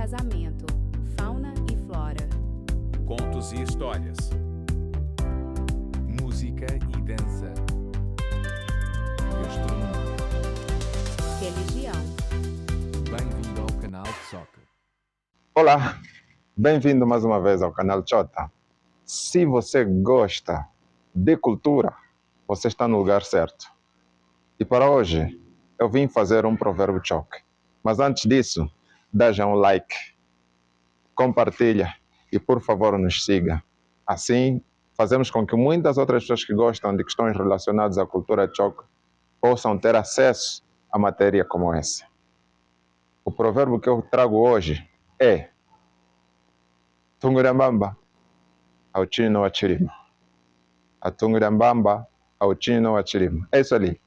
casamento, fauna e flora, contos e histórias, música e dança, gastronomia. religião. Bem-vindo ao canal de Soca. Olá, bem-vindo mais uma vez ao canal Chota. Se você gosta de cultura, você está no lugar certo. E para hoje, eu vim fazer um provérbio choque. Mas antes disso, dá já um like, compartilha e, por favor, nos siga. Assim, fazemos com que muitas outras pessoas que gostam de questões relacionadas à cultura choque possam ter acesso a matéria como essa. O provérbio que eu trago hoje é Tungurambamba ao chino achirima. A Tungurambamba ao chino achirima. É isso ali.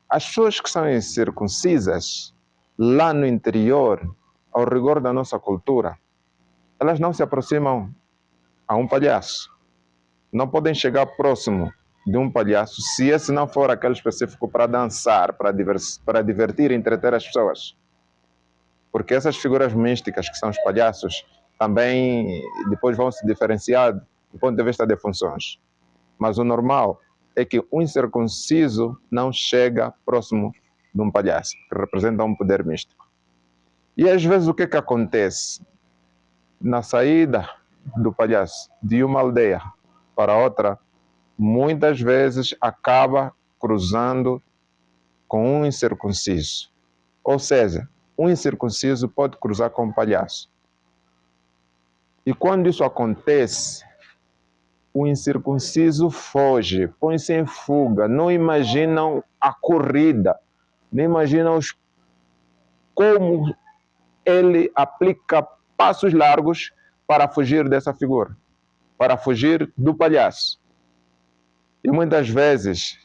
As pessoas que são incircuncisas lá no interior, ao rigor da nossa cultura, elas não se aproximam a um palhaço. Não podem chegar próximo de um palhaço se esse não for aquele específico para dançar, para divertir e entreter as pessoas. Porque essas figuras místicas que são os palhaços também depois vão se diferenciar do ponto de vista de funções. Mas o normal é que um incircunciso não chega próximo de um palhaço, que representa um poder místico. E às vezes o que acontece? Na saída do palhaço de uma aldeia para outra, muitas vezes acaba cruzando com um incircunciso. Ou seja, um incircunciso pode cruzar com um palhaço. E quando isso acontece, o incircunciso foge, põe-se em fuga, não imaginam a corrida, não imaginam como ele aplica passos largos para fugir dessa figura, para fugir do palhaço. E muitas vezes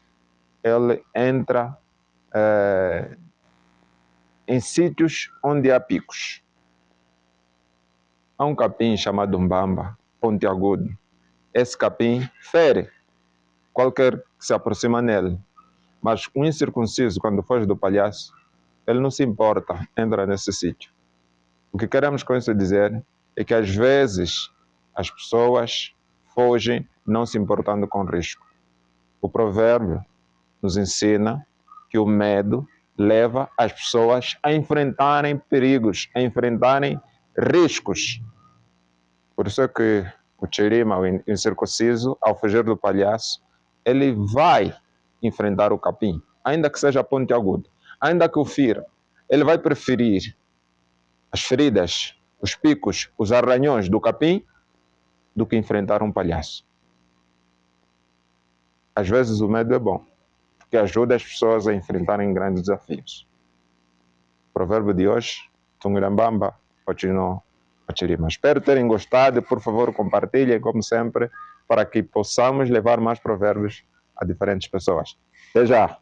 ele entra em sítios onde há picos. Há um capim chamado Mbamba, pontiagudo. Esse capim fere qualquer que se aproxima nele. Mas um incircunciso, quando foge do palhaço, ele não se importa, entra nesse sítio. O que queremos com isso dizer é que às vezes as pessoas fogem não se importando com o risco. O provérbio nos ensina que o medo leva as pessoas a enfrentarem perigos, a enfrentarem riscos. Por isso é que o Chirima, o incircunciso, ao fugir do palhaço, ele vai enfrentar o capim, ainda que seja pontiagudo, ainda que o fira. Ele vai preferir as feridas, os picos, os arranhões do capim do que enfrentar um palhaço. Às vezes o medo é bom, porque ajuda as pessoas a enfrentarem grandes desafios. O provérbio de hoje, Tungurambamba, Ochino Achirima. Espero terem gostado. Por favor, compartilhem, como sempre, para que possamos levar mais provérbios a diferentes pessoas. Até já!